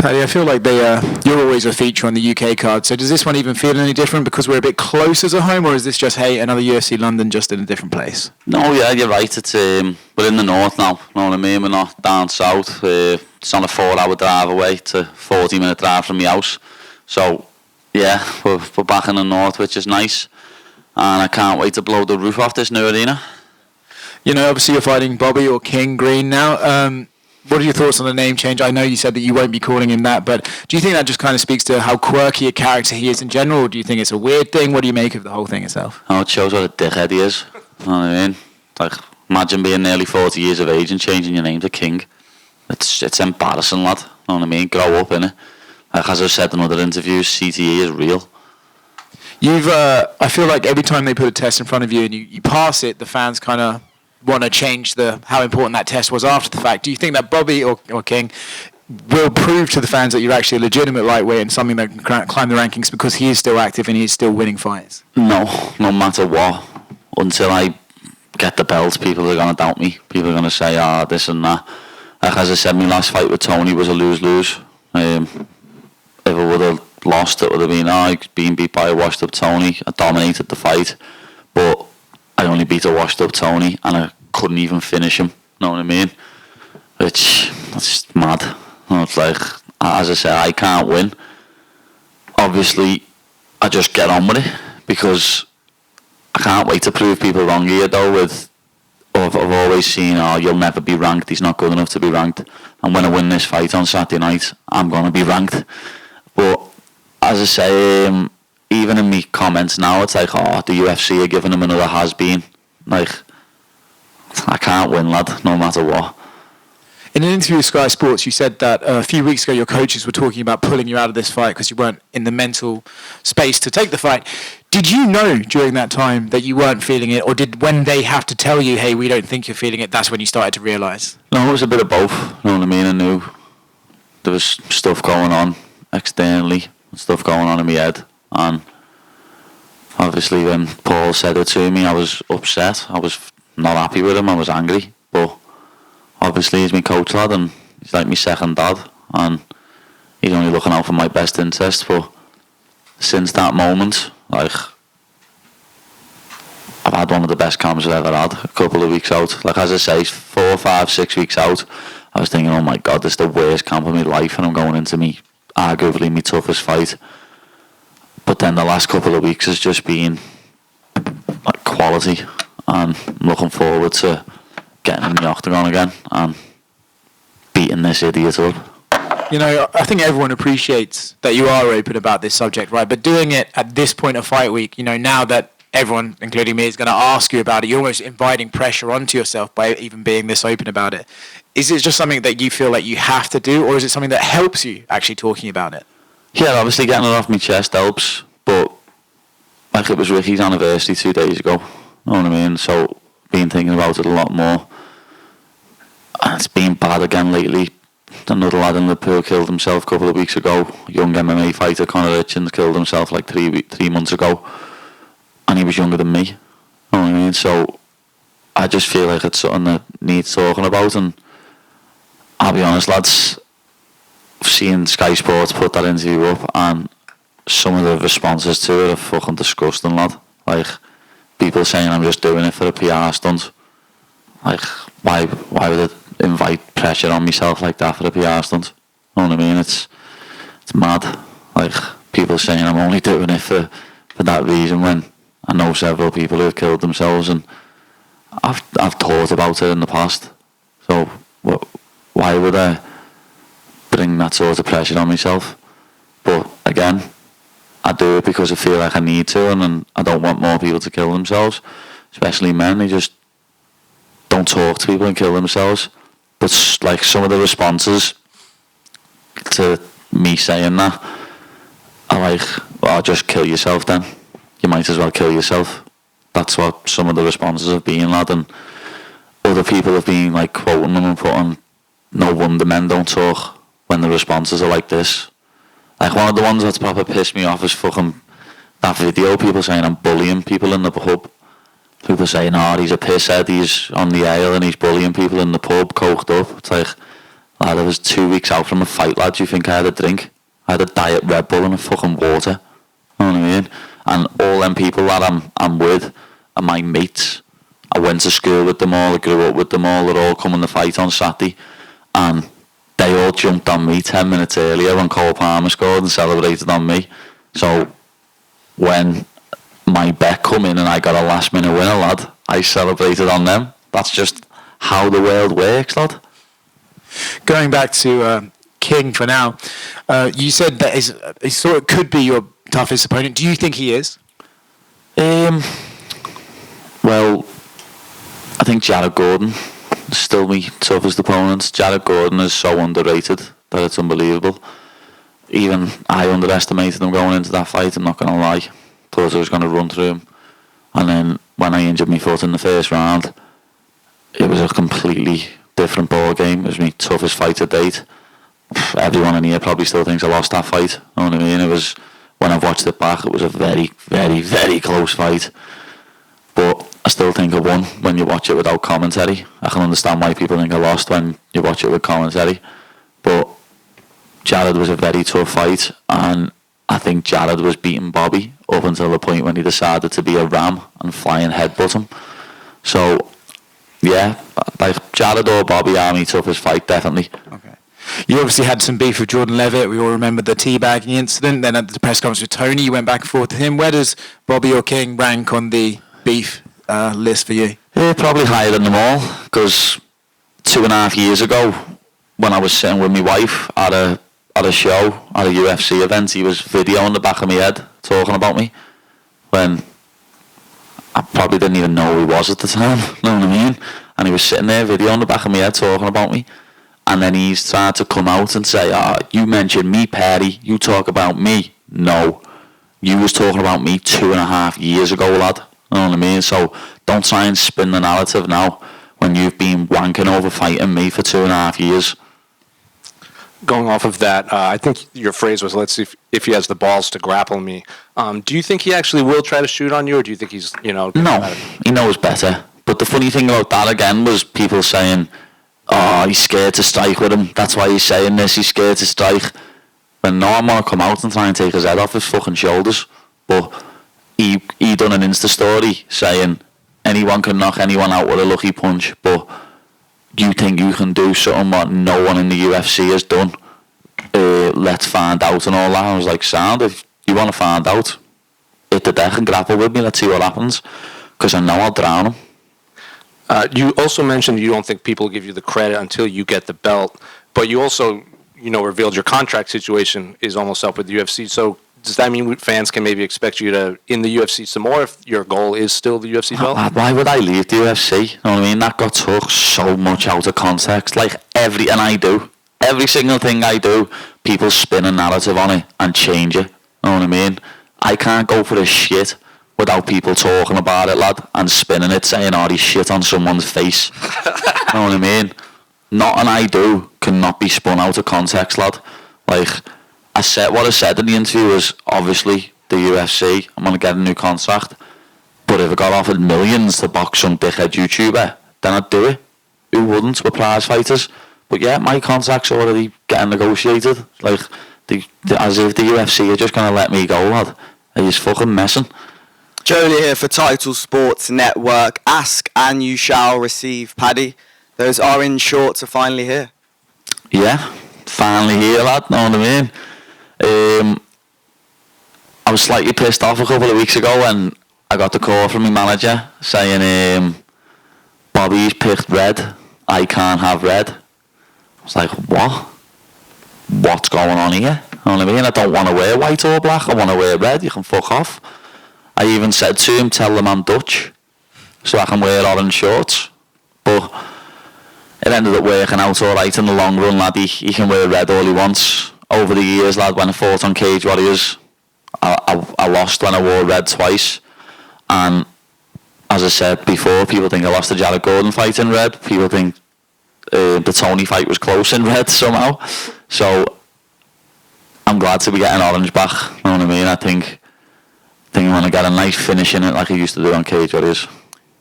Paddy, I feel like you're always a feature on the UK card, so does this one even feel any different because we're a bit closer to home, or is this just, hey, another UFC London just in a different place? No, yeah, you're right. It's we're in the north now, you know what I mean? We're not down south. It's on a 4-hour drive away to 40-minute drive from my house. So, yeah, we're back in the north, which is nice. And I can't wait to blow the roof off this new arena. You know, obviously you're fighting Bobby or King Green now. What are your thoughts on the name change? I know you said that you won't be calling him that, but do you think that just kind of speaks to how quirky a character he is in general, or do you think it's a weird thing? What do you make of the whole thing itself? Oh, it shows what a dickhead he is. You know what I mean? Like, imagine being nearly 40 years of age and changing your name to King. It's embarrassing, lad. You know what I mean? Grow up, innit? Like, as I've said in other interviews, CTE is real. I feel like every time they put a test in front of you and you pass it, the fans kind of want to change how important that test was after the fact. Do you think that Bobby or King will prove to the fans that you're actually a legitimate lightweight and something that can climb the rankings because he is still active and he's still winning fights? No matter what. Until I get the belt, people are going to doubt me. People are going to say, this and that. Like, as I said, my last fight with Tony was a lose-lose. If I would have lost, it would have been, being beat by a washed-up Tony. I dominated the fight, but I only beat a washed-up Tony, and I couldn't even finish him. Know what I mean? That's just mad. You know, it's like, as I said, I can't win. Obviously, I just get on with it because I can't wait to prove people wrong here. Though, I've always seen, you'll never be ranked. He's not good enough to be ranked. And when I win this fight on Saturday night, I'm gonna be ranked. But as I say, even in me comments now, it's like, the UFC are giving him another has-been. Like, I can't win, lad, no matter what. In an interview with Sky Sports, you said that a few weeks ago your coaches were talking about pulling you out of this fight because you weren't in the mental space to take the fight. Did you know during that time that you weren't feeling it, or did when they have to tell you, hey, we don't think you're feeling it, that's when you started to realise? No, it was a bit of both, you know what I mean? I knew there was stuff going on externally, stuff going on in my head, and obviously when Paul said it to me, I was upset. I was not happy with him, I was angry, but obviously he's my coach, lad, and he's like my second dad, and he's only looking out for my best interest. But since that moment, like, I've had one of the best camps I've ever had. A couple of weeks out, like, as I say, 4, 5, 6 weeks out, I was thinking, oh my God, this is the worst camp of my life, and I'm going into arguably my toughest fight. But then the last couple of weeks has just been like quality, and I'm looking forward to getting in the octagon again and beating this idiot up. You know, I think everyone appreciates that you are open about this subject, right? But doing it at this point of fight week, you know, now that everyone, including me, is going to ask you about it, you're almost inviting pressure onto yourself by even being this open about it. Is it just something that you feel like you have to do, or is it something that helps you actually talking about it? Yeah, obviously getting it off my chest helps, but like, it was Ricky's anniversary 2 days ago, you know what I mean? So, been thinking about it a lot more, and it's been bad again lately. Another lad in Liverpool killed himself a couple of weeks ago. A young MMA fighter, Conor Hitchens, killed himself like 3 months ago, and he was younger than me, you know what I mean? So I just feel like it's something that needs talking about, and I'll be honest, lads, seeing Sky Sports put that interview up, and some of the responses to it are fucking disgusting, lad. Like, people saying I'm just doing it for a PR stunt. Like, why would it invite pressure on myself like that for a PR stunt? You know what I mean? It's mad. Like, people saying I'm only doing it for that reason, when I know several people who have killed themselves, and I've thought about it in the past. So why would I bring that sort of pressure on myself? But again, I do it because I feel like I need to, and I don't want more people to kill themselves, especially men. They just don't talk to people and kill themselves. But like, some of the responses to me saying that are like, well, just kill yourself then. You might as well kill yourself. That's what some of the responses have been, lad. And other people have been like quoting them and putting, no wonder men don't talk when the responses are like this. Like, one of the ones that's proper pissed me off is fucking that video, people saying I'm bullying people in the pub. People saying, he's a pisshead, he's on the ale and he's bullying people in the pub, coked up. It's like, Lad, I was 2 weeks out from a fight, lad. Do you think I had a drink? I had a diet Red Bull and a fucking water. You know what I mean? And all them people that I'm with are my mates. I went to school with them all, I grew up with them all, they're all coming to fight on Saturday. And they all jumped on me 10 minutes earlier when Cole Palmer scored and celebrated on me. So when my bet come in and I got a last minute winner, lad, I celebrated on them. That's just how the world works, lad. Going back to King for now, you said that he thought it could be your toughest opponent. Do you think he is? Well, I think Jared Gordon is still my toughest opponent. Jared Gordon is so underrated that it's unbelievable. Even I underestimated him going into that fight, I'm not going to lie. Thought I was going to run through him. And then when I injured my foot in the first round, it was a completely different ball game. It was my toughest fight to date. Everyone in here probably still thinks I lost that fight. You know what I mean? It was, when I've watched it back, it was a very, very, very close fight. But I still think I won when you watch it without commentary. I can understand why people think I lost when you watch it with commentary. But Jared was a very tough fight, and I think Jared was beating Bobby up until the point when he decided to be a ram and fly and headbutt him. So, yeah, like Jared or Bobby are my toughest fight, definitely. Okay. You obviously had some beef with Jordan Levitt. We all remember the teabagging incident. Then at the press conference with Tony, you went back and forth with him. Where does Bobby or King rank on the beef list for you? Yeah, probably higher than them all, because 2.5 years ago, when I was sitting with my wife at a show, at a UFC event, he was videoing the back of my head, talking about me, when I probably didn't even know who he was at the time, you know what I mean? And he was sitting there videoing the back of my head, talking about me, and then he's tried to come out and say, you mentioned me, Paddy, you talk about me. No, you was talking about me 2.5 years ago, lad. You know what I mean? So don't try and spin the narrative now when you've been wanking over fighting me for 2.5 years. Going off of that, I think your phrase was, let's see if he has the balls to grapple me. Do you think he actually will try to shoot on you, or do you think he's, No, he knows better. But the funny thing about that, again, was people saying, he's scared to strike with him. That's why he's saying this, he's scared to strike. When no one want to come out and try and take his head off his fucking shoulders. But he done an Insta story saying, anyone can knock anyone out with a lucky punch, but you think you can do something what no one in the UFC has done? Let's find out and all that. I was like, sound, if you want to find out, hit the deck and grapple with me, let's see what happens, because I know I'll drown him. You also mentioned you don't think people give you the credit until you get the belt, but you also, revealed your contract situation is almost up with the UFC, so does that mean fans can maybe expect you to in the UFC some more if your goal is still the UFC belt? Why would I leave the UFC? You know what I mean? That got took so much out of context. Like every single thing I do, people spin a narrative on it and change it. You know what I mean? I can't go for this shit without people talking about it, lad, and spinning it, saying, he's shit on someone's face. You know what I mean? Nothing I do cannot be spun out of context, lad. Like, what I said in the interview was, obviously, the UFC, I'm going to get a new contract, but if I got offered millions to box some dickhead YouTuber, then I'd do it. Who wouldn't? We're prize fighters. But yeah, my contract's already getting negotiated. Like, as if the UFC are just going to let me go, lad. Are you fucking messing? Jolie here for Title Sports Network. Ask and you shall receive, Paddy. Those orange shorts are finally here. Yeah, finally here, lad. Know what I mean? I was slightly pissed off a couple of weeks ago when I got the call from my manager saying, Bobby's picked red, I can't have red. I was like, what? What's going on here? You know what I mean? I don't want to wear white or black, I want to wear red, you can fuck off. I even said to him, tell them I'm Dutch, so I can wear orange shorts. But it ended up working out alright in the long run, lad. He can wear red all he wants. Over the years, lad, when I fought on Cage Warriors, I lost when I wore red twice. And as I said before, people think I lost the Jared Gordon fight in red. People think the Tony fight was close in red somehow. So I'm glad to be getting orange back. You know what I mean? I think I'm going to get a nice finish in it like I used to do on Cage Warriors.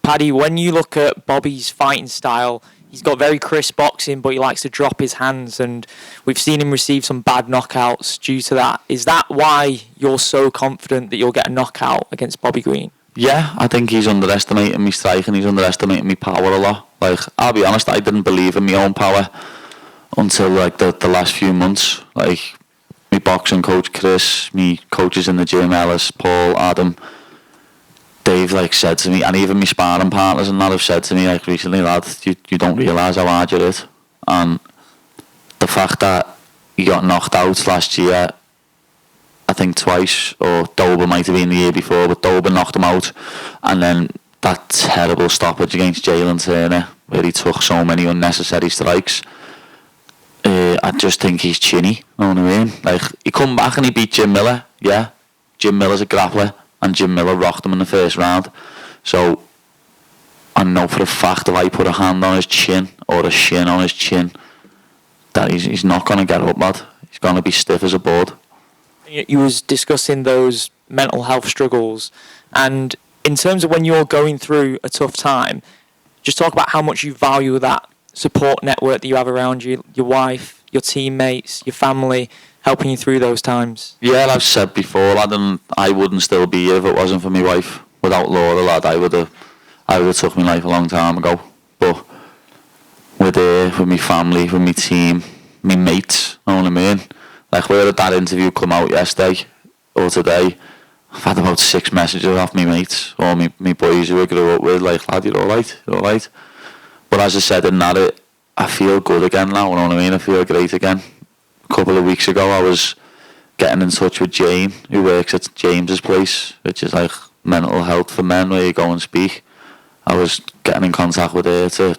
Paddy, when you look at Bobby's fighting style, he's got very crisp boxing, but he likes to drop his hands, and we've seen him receive some bad knockouts due to that. Is that why you're so confident that you'll get a knockout against Bobby Green? Yeah, I think he's underestimating me striking. He's underestimating me power a lot. Like, I'll be honest, I didn't believe in my own power until like the last few months. Like, my boxing coach Chris, me coaches in the gym, Ellis, Paul, Adam, they've like said to me, and even my sparring partners and that have said to me like recently, lad, you don't realise how hard you hit. And the fact that he got knocked out last year, I think twice, or Dober might have been the year before, but Dober knocked him out, and then that terrible stoppage against Jalen Turner where he took so many unnecessary strikes. I just think he's chinny, you know what I mean? Like, he come back and he beat Jim Miller, yeah. Jim Miller's a grappler, and Jim Miller rocked him in the first round. So I know for a fact if I put a hand on his chin or a shin on his chin, that he's not going to get up, lad. He's going to be stiff as a board. You was discussing those mental health struggles, and in terms of when you're going through a tough time, just talk about how much you value that support network that you have around you, your wife, your teammates, your family, helping you through those times. Yeah, I've said before, lad, and I wouldn't still be here if it wasn't for my wife. Without Laura, lad, I would have took my life a long time ago. But with her, with my family, with my team, my mates, you know what I mean? Like, where did that interview come out yesterday or today? I've had about 6 messages off my mates or my boys who I grew up with, like, lad, you're alright. But as I said in that, I feel good again now, you know what I mean? I feel great again. A couple of weeks ago, I was getting in touch with Jane, who works at James's place, which is like mental health for men, where you go and speak. I was getting in contact with her to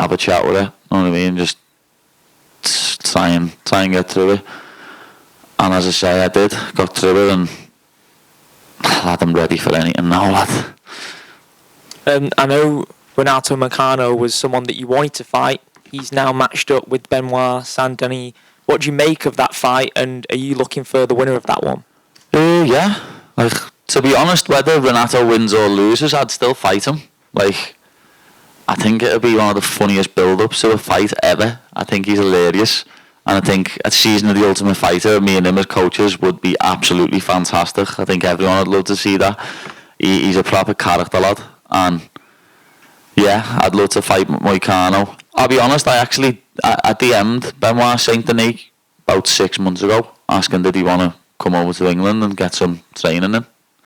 have a chat with her, you know what I mean? Just try and get through it. And as I say, I did, got through it, and lad, I'm ready for anything now, lad. I know Renato Moicano was someone that you wanted to fight. He's now matched up with Benoit Saint-Denis. What do you make of that fight, and are you looking for the winner of that one? Yeah. Like, to be honest, whether Renato wins or loses, I'd still fight him. Like, I think it'll be one of the funniest build-ups to a fight ever. I think he's hilarious. And I think a season of The Ultimate Fighter, me and him as coaches, would be absolutely fantastic. I think everyone would love to see that. He's a proper character, lad. And yeah, I'd love to fight Moicano. I'll be honest, I DM'd Benoit Saint-Denis about 6 months ago, asking did he want to come over to England and get some training in.